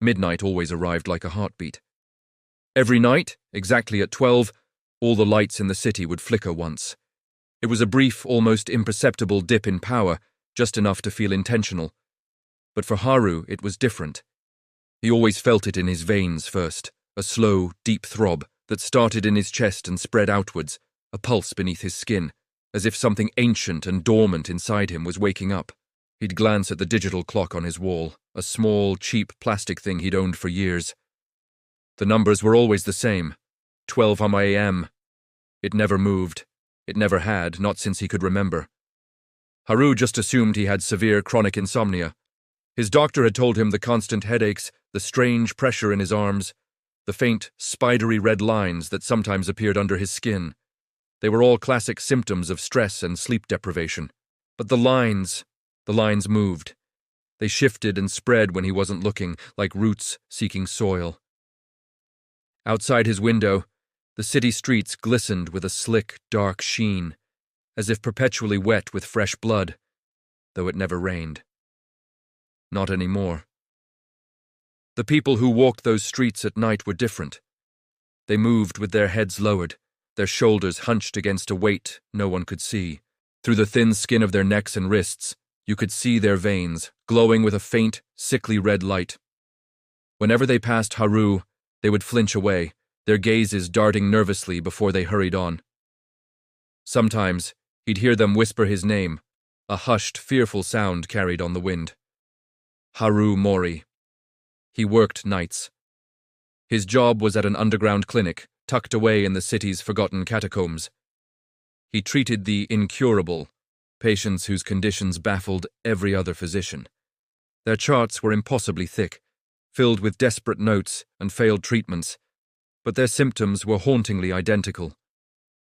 Midnight always arrived like a heartbeat. Every night, exactly at 12, all the lights in the city would flicker once. It was a brief, almost imperceptible dip in power, just enough to feel intentional. But for Haru, it was different. He always felt it in his veins first, a slow, deep throb that started in his chest and spread outwards, a pulse beneath his skin, as if something ancient and dormant inside him was waking up. He'd glance at the digital clock on his wall, a small, cheap plastic thing he'd owned for years. The numbers were always the same, 12 a.m. It never moved. It never had, not since he could remember. Haru just assumed he had severe chronic insomnia. His doctor had told him the constant headaches, the strange pressure in his arms, the faint, spidery red lines that sometimes appeared under his skin. They were all classic symptoms of stress and sleep deprivation. But the lines moved. They shifted and spread when he wasn't looking, like roots seeking soil. Outside his window, the city streets glistened with a slick, dark sheen, as if perpetually wet with fresh blood, though it never rained. Not anymore. The people who walked those streets at night were different. They moved with their heads lowered, their shoulders hunched against a weight no one could see. Through the thin skin of their necks and wrists, you could see their veins, glowing with a faint, sickly red light. Whenever they passed Haru, they would flinch away, their gazes darting nervously before they hurried on. Sometimes, he'd hear them whisper his name, a hushed, fearful sound carried on the wind. Haru Mori. He worked nights. His job was at an underground clinic, tucked away in the city's forgotten catacombs. He treated the incurable, patients whose conditions baffled every other physician. Their charts were impossibly thick, filled with desperate notes and failed treatments, but their symptoms were hauntingly identical.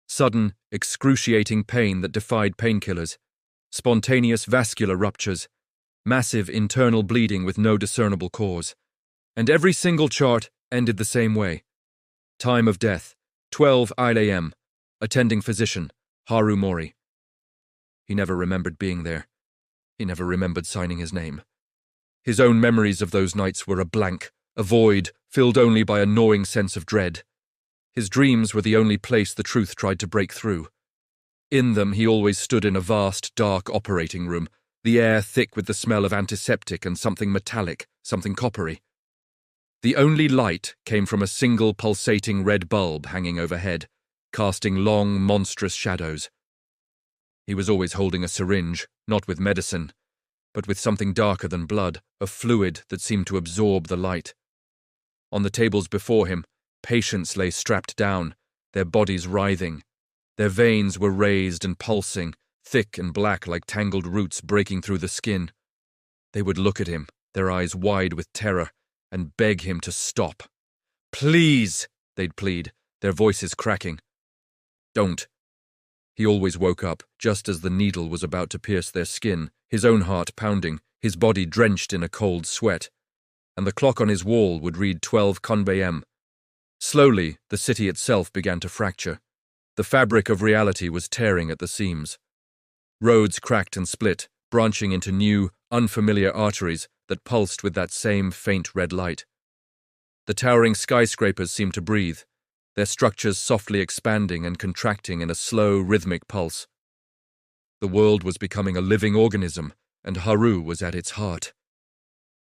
Sudden, excruciating pain that defied painkillers, spontaneous vascular ruptures, massive internal bleeding with no discernible cause. And every single chart ended the same way. Time of death, 12 a.m. Attending physician, Haru Mori. He never remembered being there. He never remembered signing his name. His own memories of those nights were a blank, a void filled only by a gnawing sense of dread. His dreams were the only place the truth tried to break through. In them he always stood in a vast, dark operating room, the air thick with the smell of antiseptic and something metallic, something coppery. The only light came from a single pulsating red bulb hanging overhead, casting long, monstrous shadows. He was always holding a syringe, not with medicine, but with something darker than blood, a fluid that seemed to absorb the light. On the tables before him, patients lay strapped down, their bodies writhing. Their veins were raised and pulsing, thick and black like tangled roots breaking through the skin. They would look at him, their eyes wide with terror, and beg him to stop. "Please," they'd plead, their voices cracking. "Don't." He always woke up, just as the needle was about to pierce their skin, his own heart pounding, his body drenched in a cold sweat. And the clock on his wall would read 12 a.m. Slowly, the city itself began to fracture. The fabric of reality was tearing at the seams. Roads cracked and split, branching into new, unfamiliar arteries that pulsed with that same faint red light. The towering skyscrapers seemed to breathe, their structures softly expanding and contracting in a slow, rhythmic pulse. The world was becoming a living organism, and Haru was at its heart.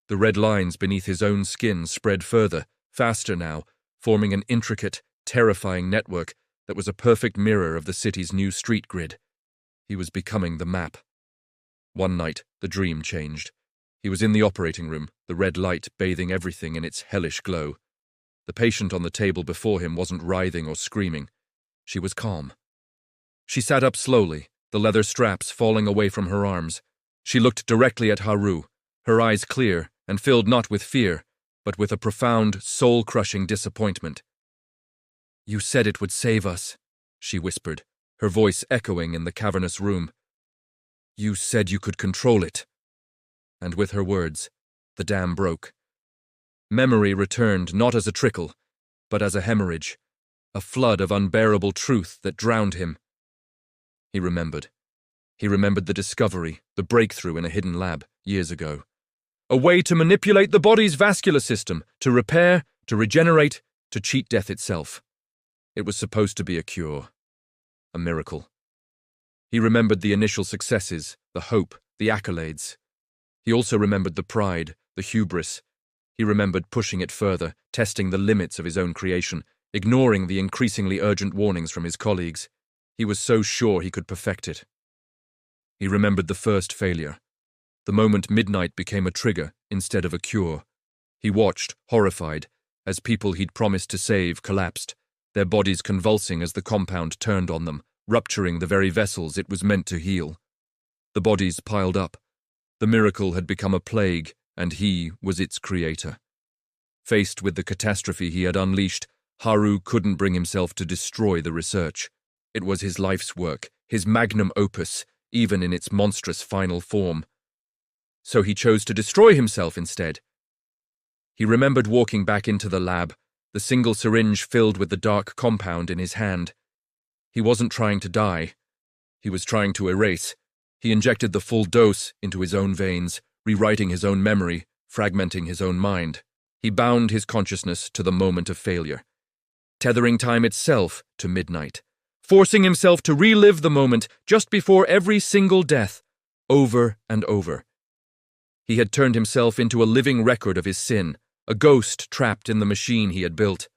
The red lines beneath his own skin spread further, faster now, forming an intricate, terrifying network that was a perfect mirror of the city's new street grid. He was becoming the map. One night, the dream changed. He was in the operating room, the red light bathing everything in its hellish glow. The patient on the table before him wasn't writhing or screaming. She was calm. She sat up slowly, the leather straps falling away from her arms. She looked directly at Haru, her eyes clear and filled not with fear, but with a profound, soul-crushing disappointment. "You said it would save us," she whispered, her voice echoing in the cavernous room. "You said you could control it." And with her words, the dam broke. Memory returned not as a trickle, but as a hemorrhage, a flood of unbearable truth that drowned him. He remembered. He remembered the discovery, the breakthrough in a hidden lab, years ago. A way to manipulate the body's vascular system, to repair, to regenerate, to cheat death itself. It was supposed to be a cure. A miracle. He remembered the initial successes, the hope, the accolades. He also remembered the pride, the hubris. He remembered pushing it further, testing the limits of his own creation, ignoring the increasingly urgent warnings from his colleagues. He was so sure he could perfect it. He remembered the first failure, the moment midnight became a trigger instead of a cure. He watched, horrified, as people he'd promised to save collapsed, their bodies convulsing as the compound turned on them, rupturing the very vessels it was meant to heal. The bodies piled up. The miracle had become a plague, and he was its creator. Faced with the catastrophe he had unleashed, Haru couldn't bring himself to destroy the research. It was his life's work, his magnum opus, even in its monstrous final form. So he chose to destroy himself instead. He remembered walking back into the lab, the single syringe filled with the dark compound in his hand. He wasn't trying to die. He was trying to erase. He injected the full dose into his own veins, rewriting his own memory, fragmenting his own mind. He bound his consciousness to the moment of failure, tethering time itself to midnight, forcing himself to relive the moment just before every single death, over and over. He had turned himself into a living record of his sin, a ghost trapped in the machine he had built.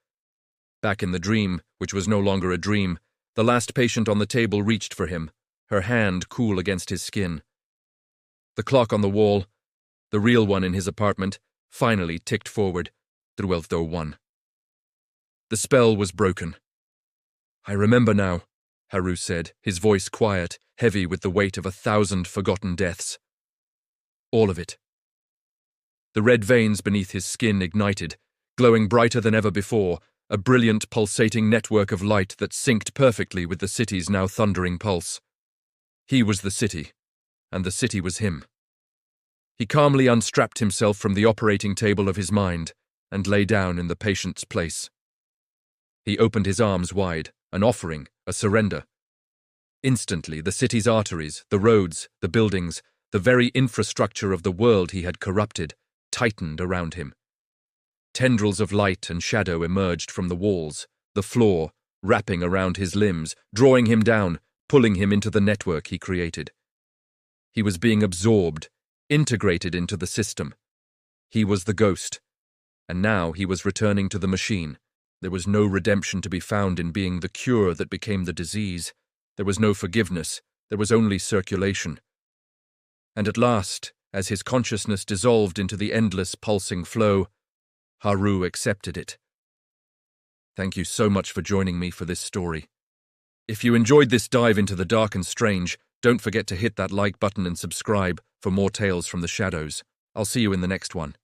Back in the dream, which was no longer a dream, the last patient on the table reached for him, her hand cool against his skin. The clock on the wall, the real one in his apartment, finally ticked forward, 12:01. The spell was broken. "I remember now," Haru said, his voice quiet, heavy with the weight of 1,000 forgotten deaths. All of it. The red veins beneath his skin ignited, glowing brighter than ever before, a brilliant pulsating network of light that synced perfectly with the city's now thundering pulse. He was the city, and the city was him. He calmly unstrapped himself from the operating table of his mind and lay down in the patient's place. He opened his arms wide, an offering, a surrender. Instantly, the city's arteries, the roads, the buildings, the very infrastructure of the world he had corrupted, tightened around him. Tendrils of light and shadow emerged from the walls, the floor, wrapping around his limbs, drawing him down, pulling him into the network he created. He was being absorbed, integrated into the system. He was the ghost, and now he was returning to the machine. There was no redemption to be found in being the cure that became the disease. There was no forgiveness. There was only circulation. And at last, as his consciousness dissolved into the endless pulsing flow, Haru accepted it. Thank you so much for joining me for this story. If you enjoyed this dive into the dark and strange, don't forget to hit that like button and subscribe for more tales from the shadows. I'll see you in the next one.